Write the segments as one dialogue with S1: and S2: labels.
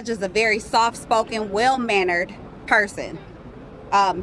S1: Elijah's a very soft-spoken, well-mannered person.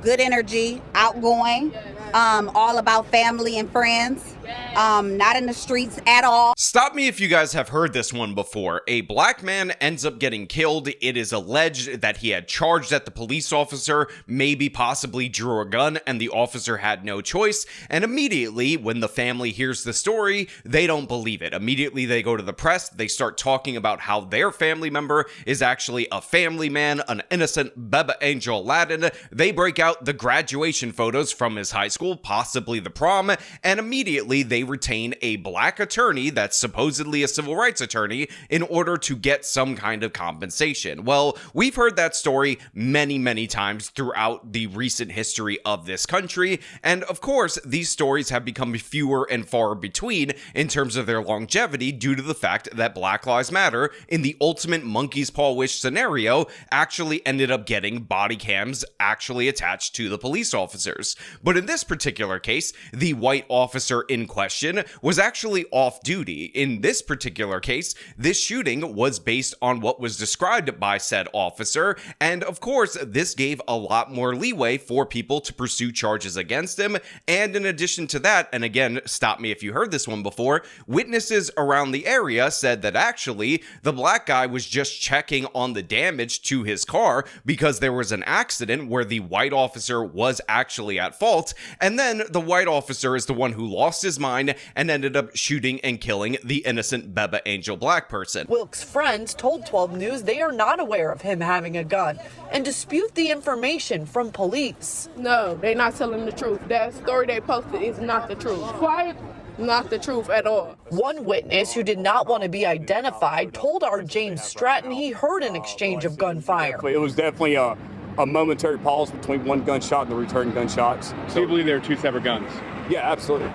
S1: Good energy, outgoing, all about family and friends, not in the streets at all.
S2: Stop me if you guys have heard this one before. A black man ends up getting killed. It is alleged that he had charged at the police officer, maybe possibly drew a gun, and the officer had no choice. And immediately, when the family hears the story, they don't believe it. Immediately, they go to the press. They start talking about how their family member is actually a family man, an innocent Beba Angel Aladdin. They break out the graduation photos from his high school, possibly the prom, and immediately they retain a black attorney that's supposedly a civil rights attorney in order to get some kind of compensation. Well, we've heard that story many times throughout the recent history of this country, and of course, these stories have become fewer and far between in terms of their longevity due to the fact that Black Lives Matter, in the ultimate monkey's paw wish scenario, actually ended up getting body cams actually attached to the police officers. But in this particular case, the white officer in question was actually off duty. In this particular case, this shooting was based on what was described by said officer, and of course, this gave a lot more leeway for people to pursue charges against him. And in addition to that, and again, stop me if you heard this one before, witnesses around the area said that actually the black guy was just checking on the damage to his car because there was an accident where the white officer was actually at fault, and then the white officer is the one who lost his mind and ended up shooting and killing the innocent Beba Angel black person.
S3: Wilks' friends told 12 News they are not aware of him having a gun and dispute the information from police.
S4: No, they're not telling the truth. That story they posted is not the truth. Quite not the truth at all.
S3: One witness who did not want to be identified told our James Stratton he heard an exchange of gunfire.
S5: It was definitely a momentary pause between one gunshot and the return gunshots.
S6: So you believe there are two separate guns?
S5: Yeah, absolutely.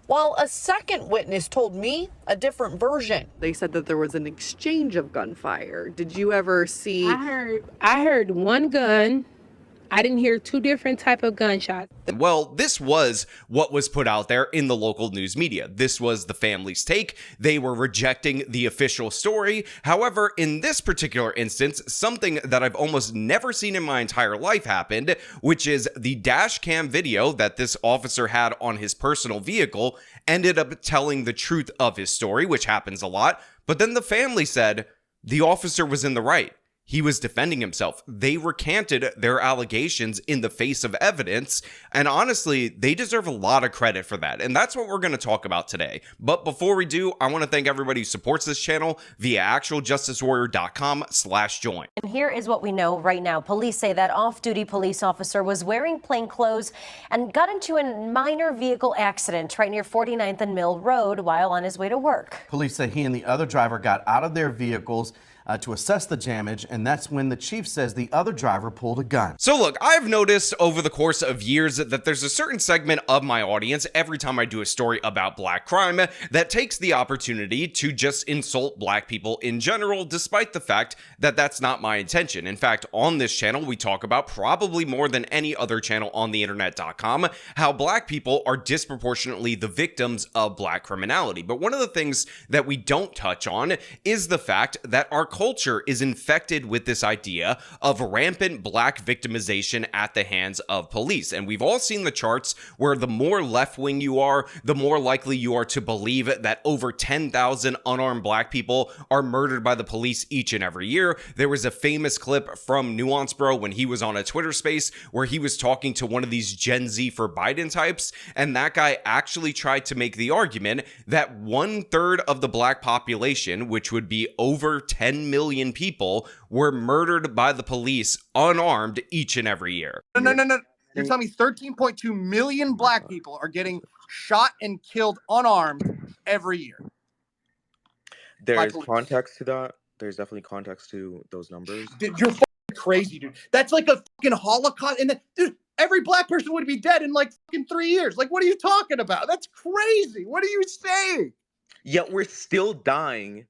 S3: While a second witness told me a different version. They said that there was an exchange of gunfire. Did you ever see?
S4: I heard one gun. I didn't hear two different type of gunshots.
S2: Well, this was what was put out there in the local news media. This was the family's take. They were rejecting the official story. However, in this particular instance, something that I've almost never seen in my entire life happened, which is the dash cam video that this officer had on his personal vehicle ended up telling the truth of his story, which happens a lot. But then the family said the officer was in the right. He was defending himself. They recanted their allegations in the face of evidence, and honestly, they deserve a lot of credit for that, and that's what we're going to talk about today. But before we do, I want to thank everybody who supports this channel via actualjusticewarrior.com/join.
S7: And here is what we know right now. Police say that off-duty police officer was wearing plain clothes and got into a minor vehicle accident right near 49th and Mill Road while on his way to work.
S8: Police say he and the other driver got out of their vehicles to assess the damage, and that's when the chief says the other driver pulled a gun.
S2: So look, I've noticed over the course of years that there's a certain segment of my audience every time I do a story about black crime that takes the opportunity to just insult black people in general, despite the fact that that's not my intention. In fact, on this channel, we talk about probably more than any other channel on the internet.com, how black people are disproportionately the victims of black criminality. But one of the things that we don't touch on is the fact that our culture is infected with this idea of rampant black victimization at the hands of police. And we've all seen the charts where the more left-wing you are, the more likely you are to believe that over 10,000 unarmed black people are murdered by the police each and every year. There was a famous clip from Nuance Bro when he was on a Twitter space where he was talking to one of these Gen Z for Biden types, and that guy actually tried to make the argument that 1/3 of the black population, which would be over 10 million people, were murdered by the police unarmed each and every year.
S9: No. You're telling me 13.2 million black people are getting shot and killed unarmed every year?
S10: There's context to that. There's definitely context to those numbers.
S9: Dude, you're fucking crazy, dude. That's like a fucking Holocaust. And dude, every black person would be dead in like fucking 3 years. Like, what are you talking about? That's crazy. What are you saying?
S10: Yet we're still dying.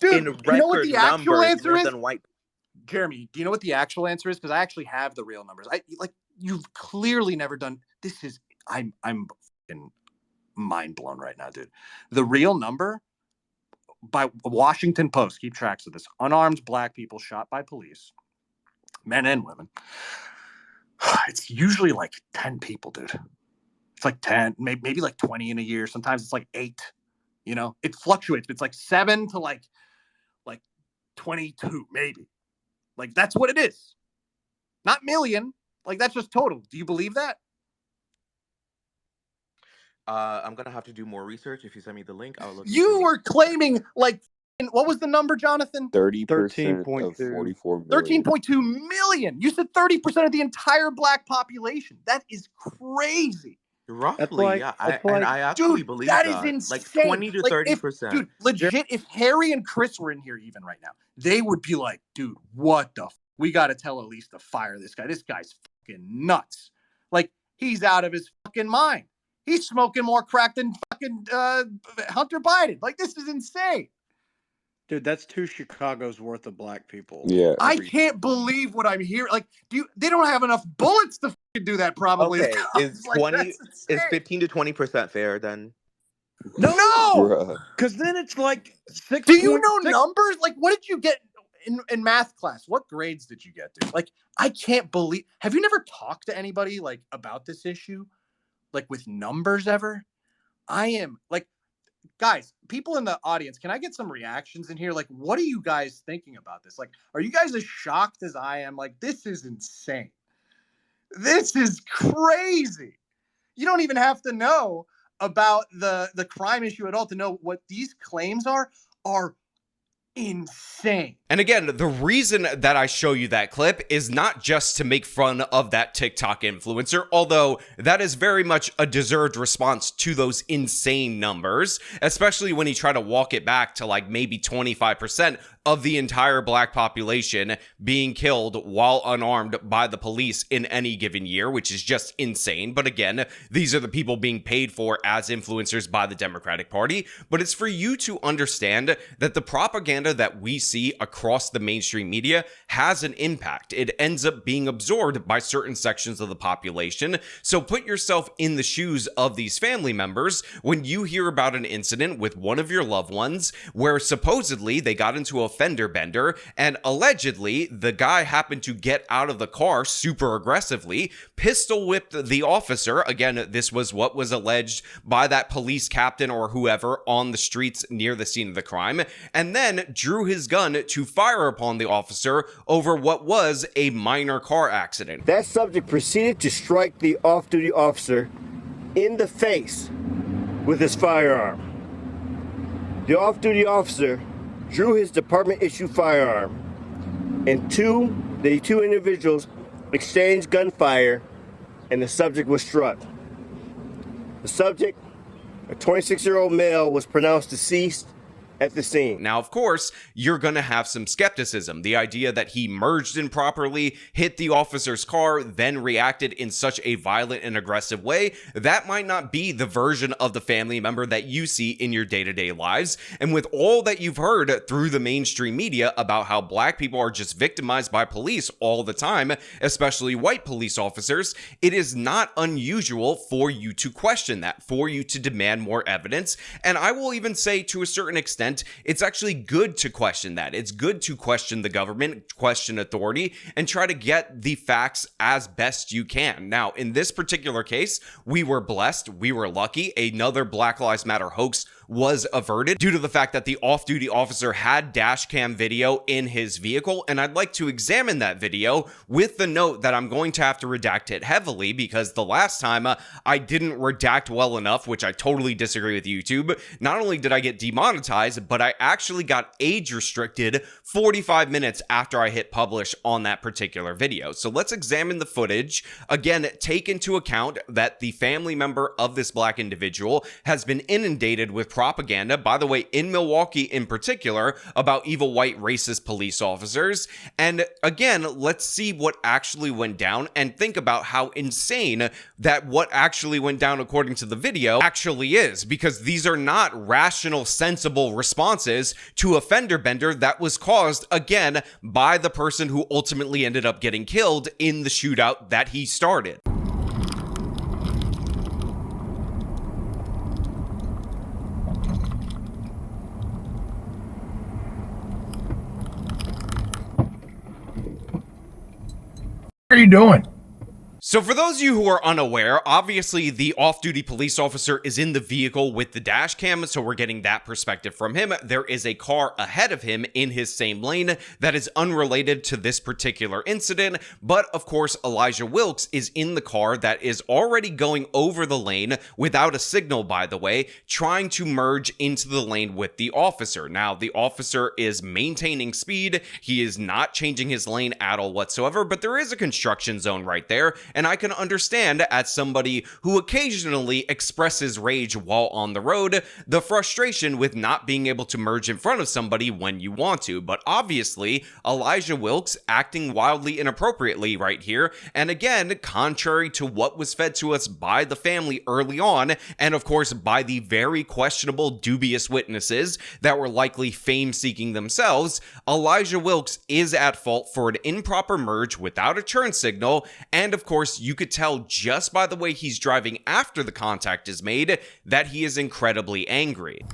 S9: Dude,
S10: in
S9: you know what the actual answer is?
S10: White.
S9: Jeremy, do you know what the actual answer is? Because I actually have the real numbers. You've clearly never done this. I'm fucking mind blown right now, dude. The real number by Washington Post, keep tracks of this. Unarmed black people shot by police, men and women. It's usually like 10 people, dude. It's like 10, maybe like 20 in a year. Sometimes it's like 8. You know, it fluctuates. It's like 7 to like 22, maybe. Like, that's what it is. Not million. Like, that's just total. Do you believe that?
S10: I'm gonna have to do more research. If you send me the link, I'll look.
S9: You were claiming like, what was the number, Jonathan?
S10: 30% of 44 million.
S9: 13.2 million. You said 30% of the entire black population. That is crazy.
S10: Roughly, yeah. I actually believe
S9: that is insane.
S10: Like 20 to 30%.
S9: Dude, legit, if Harry and Chris were in here even right now, they would be like, dude, what the we got to tell Elise to fire this guy. This guy's fucking nuts. Like, he's out of his fucking mind. He's smoking more crack than fucking Hunter Biden. Like, this is insane.
S6: Dude, that's 2 Chicago's worth of black people.
S10: Yeah.
S9: I can't believe what I'm hearing. Like, they don't have enough bullets to fucking do that probably.
S10: Okay, is 15 to 20% fair then?
S9: No!
S6: Because then it's like 6.
S9: Do you know numbers? Like, what did you get in math class? What grades did you get, dude? Like, I can't believe. Have you never talked to anybody like about this issue? Like, with numbers ever? I am like, guys, people in the audience, can I get some reactions in here? Like, what are you guys thinking about this? Like, are you guys as shocked as I am? Like, this is insane. This is crazy. You don't even have to know about the crime issue at all to know what these claims are insane.
S2: And again, the reason that I show you that clip is not just to make fun of that TikTok influencer, although that is very much a deserved response to those insane numbers, especially when you try to walk it back to like maybe 25% of the entire black population being killed while unarmed by the police in any given year, which is just insane. But again, these are the people being paid for as influencers by the Democratic Party. But it's for you to understand that the propaganda that we see across the mainstream media has an impact. It ends up being absorbed by certain sections of the population. So put yourself in the shoes of these family members when you hear about an incident with one of your loved ones where supposedly they got into a fender bender and allegedly the guy happened to get out of the car super aggressively, pistol whipped the officer. Again, this was what was alleged by that police captain or whoever on the streets near the scene of the crime, and then drew his gun to fire upon the officer over what was a minor car accident.
S11: That subject proceeded to strike the off-duty officer in the face with his firearm. The off-duty officer drew his department-issued firearm, and the two individuals exchanged gunfire, and the subject was struck. The subject, a 26-year-old male, was pronounced deceased at the scene.
S2: Now, of course, you're going to have some skepticism. The idea that he merged improperly, hit the officer's car, then reacted in such a violent and aggressive way, that might not be the version of the family member that you see in your day-to-day lives. And with all that you've heard through the mainstream media about how black people are just victimized by police all the time, especially white police officers, it is not unusual for you to question that, for you to demand more evidence. And I will even say, to a certain extent, it's actually good to question that. It's good to question the government, question authority, and try to get the facts as best you can. Now, in this particular case, we were blessed, we were lucky. Another Black Lives Matter hoax was averted due to the fact that the off-duty officer had dash cam video in his vehicle, and I'd like to examine that video with the note that I'm going to have to redact it heavily because the last time I didn't redact well enough, which I totally disagree with YouTube. Not only did I get demonetized, but I actually got age restricted 45 minutes after I hit publish on that particular video. So let's examine the footage. Again, take into account that the family member of this black individual has been inundated with propaganda, by the way, in Milwaukee in particular, about evil white racist police officers. And again, let's see what actually went down and think about how insane that what actually went down according to the video actually is, because these are not rational, sensible responses to a fender bender that was caused, again, by the person who ultimately ended up getting killed in the shootout that he started.
S12: are you doing?
S2: So for those of you who are unaware, obviously the off-duty police officer is in the vehicle with the dash cam, so we're getting that perspective from him. There is a car ahead of him in his same lane that is unrelated to this particular incident, but of course Elijah Wilks is in the car that is already going over the lane without a signal, by the way, trying to merge into the lane with the officer. Now, the officer is maintaining speed. He is not changing his lane at all whatsoever, but there is a construction zone right there. And I can understand, as somebody who occasionally expresses rage while on the road, the frustration with not being able to merge in front of somebody when you want to. But obviously, Elijah Wilks acting wildly inappropriately right here. And again, contrary to what was fed to us by the family early on, and of course by the very questionable, dubious witnesses that were likely fame-seeking themselves, Elijah Wilks is at fault for an improper merge without a turn signal, and of course, you could tell just by the way he's driving after the contact is made that he is incredibly angry.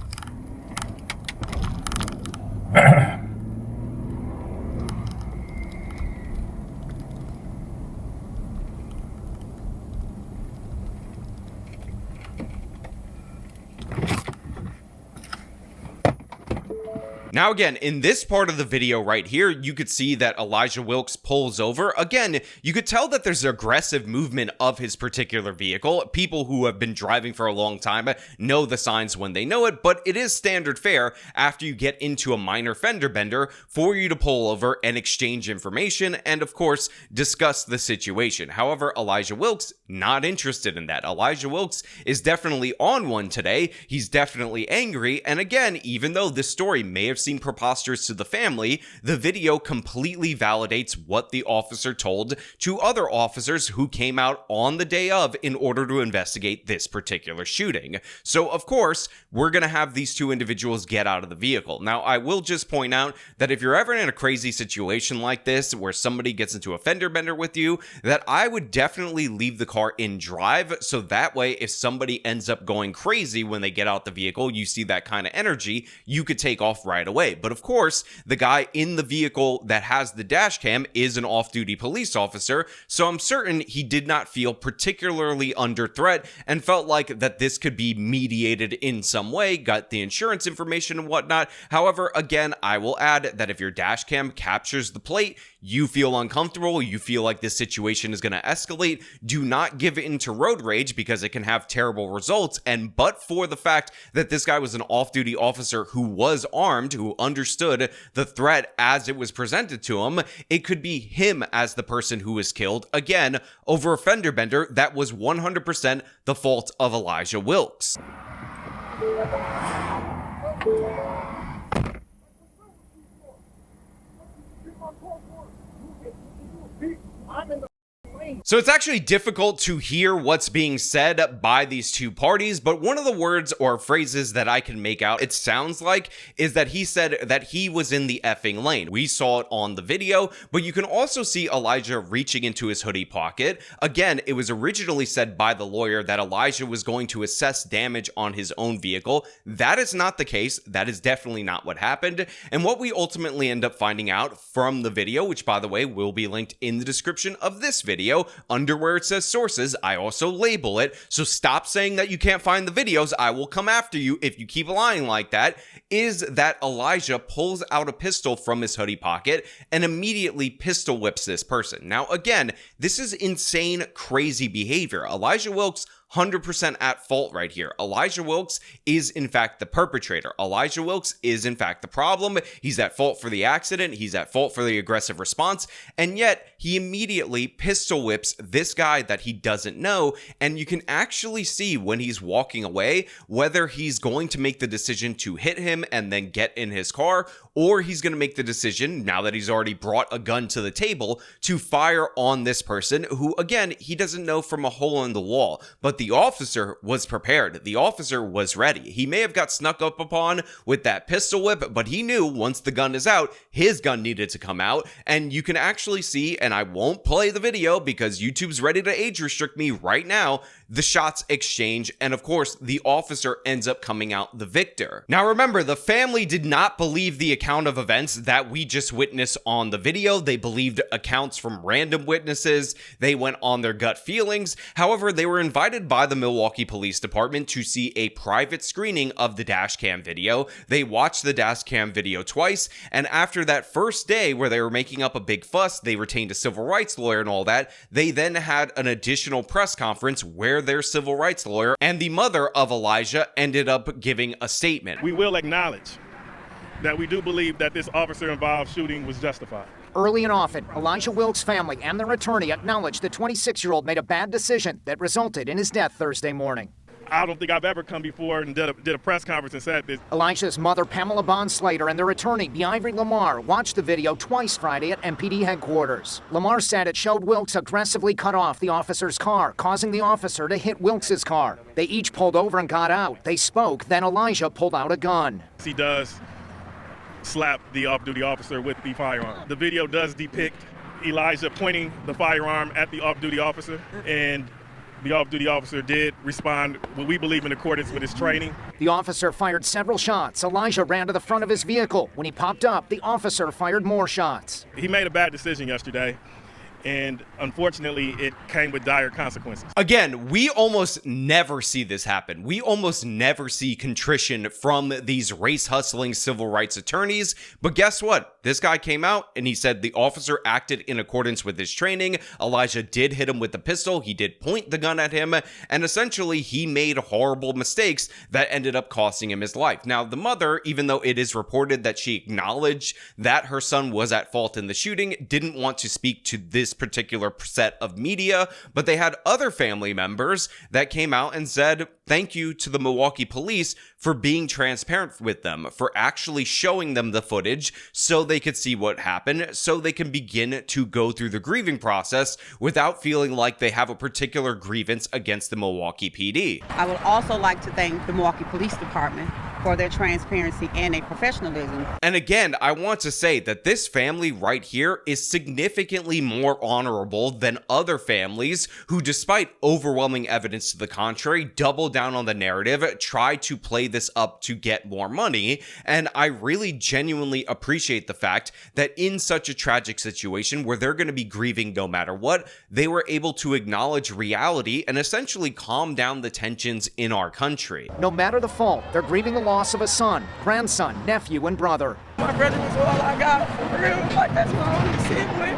S2: Now again, in this part of the video right here, you could see that Elijah Wilks pulls over. Again, you could tell that there's aggressive movement of his particular vehicle. People who have been driving for a long time know the signs when they know it, but it is standard fare after you get into a minor fender bender for you to pull over and exchange information and, of course, discuss the situation. However, Elijah Wilks, not interested in that. Elijah Wilks is definitely on one today. He's definitely angry, and again, even though this story may have seemed preposterous to the family, the video completely validates what the officer told to other officers who came out on the day of in order to investigate this particular shooting. So of course, we're going to have these two individuals get out of the vehicle. Now, I will just point out that if you're ever in a crazy situation like this, where somebody gets into a fender bender with you, that I would definitely leave the car in drive, so that way if somebody ends up going crazy when they get out the vehicle, you see that kind of energy, you could take off right away. But of course, the guy in the vehicle that has the dash cam is an off-duty police officer, so I'm certain he did not feel particularly under threat and felt like that this could be mediated in some way, got the insurance information and whatnot. However, again, I will add that if your dash cam captures the plate, you feel uncomfortable, you feel like this situation is going to escalate, do not give in to road rage because it can have terrible results. And but for the fact that this guy was an off-duty officer who was armed, who understood the threat as it was presented to him, it could be him as the person who was killed, again, over a fender bender that was 100% the fault of Elijah Wilks. So it's actually difficult to hear what's being said by these two parties, but one of the words or phrases that I can make out, it sounds like, is that he said that he was in the effing lane. We saw it on the video, but you can also see Elijah reaching into his hoodie pocket. Again, it was originally said by the lawyer that Elijah was going to assess damage on his own vehicle. That is not the case. That is definitely not what happened. And what we ultimately end up finding out from the video, which by the way will be linked in the description of this video, under where it says sources, I also label it, so stop saying that you can't find the videos. I will come after you if you keep lying like that, is that Elijah pulls out a pistol from his hoodie pocket and immediately pistol whips this person. Now, again, this is insane, crazy behavior. Elijah Wilks 100% at fault right here. Elijah Wilks is in fact the perpetrator. Elijah Wilks is in fact the problem. He's at fault for the accident. He's at fault for the aggressive response. And yet he immediately pistol whips this guy that he doesn't know. And you can actually see when he's walking away, whether he's going to make the decision to hit him and then get in his car, or he's going to make the decision, now that he's already brought a gun to the table, to fire on this person who, again, he doesn't know from a hole in the wall. But the officer was prepared. The officer was ready. He may have got snuck up upon with that pistol whip, but he knew once the gun is out, his gun needed to come out. And you can actually see, and I won't play the video because YouTube's ready to age restrict me right now, the shots exchange, and of course, the officer ends up coming out the victor. Now remember, the family did not believe the account of events that we just witnessed on the video. They believed accounts from random witnesses. They went on their gut feelings. However, they were invited by the Milwaukee Police Department to see a private screening of the Dashcam video. They watched the Dashcam video twice, and after that first day where they were making up a big fuss, they retained a civil rights lawyer and all that. They then had an additional press conference where their civil rights lawyer and the mother of Elijah ended up giving a statement.
S12: We will acknowledge that we do believe that this officer-involved shooting was justified.
S13: Early and often, Elijah Wilks' family and their attorney acknowledged the 26-year-old made a bad decision that resulted in his death Thursday morning.
S12: I don't think I've ever come before and did a press conference and said this.
S13: Elijah's mother, Pamela Bond-Slater, and their attorney, Ivory Lamar, watched the video twice Friday at MPD headquarters. Lamar said it showed Wilks aggressively cut off the officer's car, causing the officer to hit Wilks' car. They each pulled over and got out. They spoke, then Elijah pulled out a gun.
S12: He does slap the off-duty officer with the firearm. The video does depict Elijah pointing the firearm at the off-duty officer, and the off-duty officer did respond, what we believe, in accordance with his training.
S13: The officer fired several shots. Elijah ran to the front of his vehicle. When he popped up, the officer fired more shots.
S12: He made a bad decision yesterday, and unfortunately, it came with dire consequences.
S2: Again, we almost never see this happen. We almost never see contrition from these race-hustling civil rights attorneys. But guess what? This guy came out and he said the officer acted in accordance with his training. Elijah did hit him with the pistol. He did point the gun at him. And essentially, he made horrible mistakes that ended up costing him his life. Now, the mother, even though it is reported that she acknowledged that her son was at fault in the shooting, didn't want to speak to this particular set of media, but they had other family members that came out and said thank you to the Milwaukee police for being transparent with them, for actually showing them the footage so they could see what happened, so they can begin to go through the grieving process without feeling like they have a particular grievance against the Milwaukee PD.
S14: I would also like to thank the Milwaukee Police Department for their transparency and their professionalism.
S2: And again, I want to say that this family right here is significantly more honorable than other families who, despite overwhelming evidence to the contrary, double down on the narrative, try to play this up to get more money. And I really genuinely appreciate the fact that in such a tragic situation where they're going to be grieving no matter what, they were able to acknowledge reality and essentially calm down the tensions in our country.
S13: No matter the fault, they're grieving the loss of a son, grandson, nephew, and brother.
S4: My brother was all I got, for real. Like, that's my only sibling.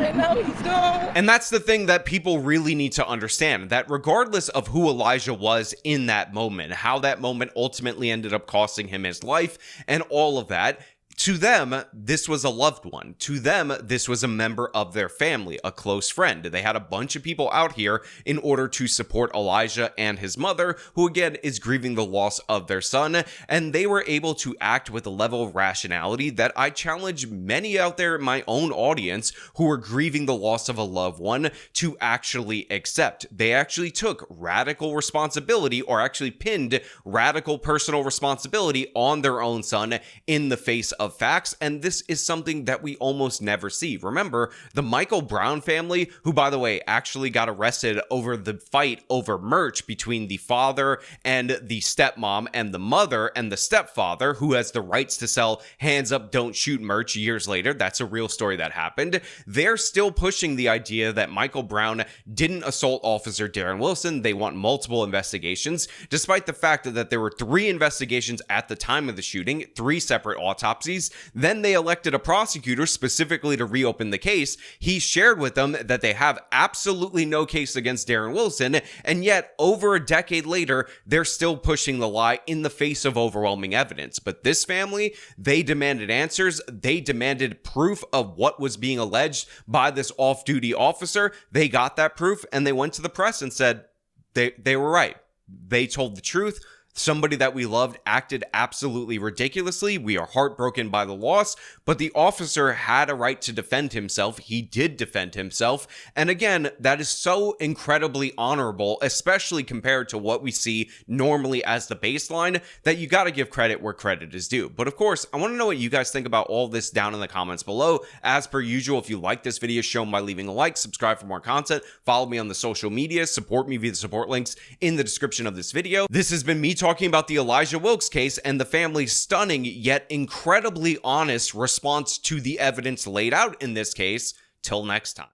S4: And now he's gone.
S2: And that's the thing that people really need to understand, that regardless of who Elijah was in that moment, how that moment ultimately ended up costing him his life, and all of that, to them, this was a loved one. To them, this was a member of their family, a close friend. They had a bunch of people out here in order to support Elijah and his mother, who again is grieving the loss of their son, and they were able to act with a level of rationality that I challenge many out there in my own audience who are grieving the loss of a loved one to actually accept. They actually took radical responsibility, or actually pinned radical personal responsibility on their own son in the face of facts, and this is something that we almost never see. Remember, the Michael Brown family, who, by the way, actually got arrested over the fight over merch between the father and the stepmom, and the mother and the stepfather, who has the rights to sell Hands Up, Don't Shoot merch years later. That's a real story that happened. They're still pushing the idea that Michael Brown didn't assault Officer Darren Wilson. They want multiple investigations, despite the fact that there were 3 investigations at the time of the shooting, 3 separate autopsies. Then they elected a prosecutor specifically to reopen the case. He shared with them that they have absolutely no case against Darren Wilson, and yet over a decade later, they're still pushing the lie in the face of overwhelming evidence. But this family, they demanded answers. They demanded proof of what was being alleged by this off-duty officer. They got that proof, and they went to the press and said they were right. They told the truth. Somebody that we loved acted absolutely ridiculously. We are heartbroken by the loss, but the officer had a right to defend himself. He did defend himself. And again, that is so incredibly honorable, especially compared to what we see normally as the baseline, that you got to give credit where credit is due. But of course, I want to know what you guys think about all this down in the comments below. As per usual, if you like this video, show them by leaving a like, subscribe for more content, follow me on the social media, support me via the support links in the description of this video. This has been me talking about the Elijah Wilks case and the family's stunning yet incredibly honest response to the evidence laid out in this case. Till next time.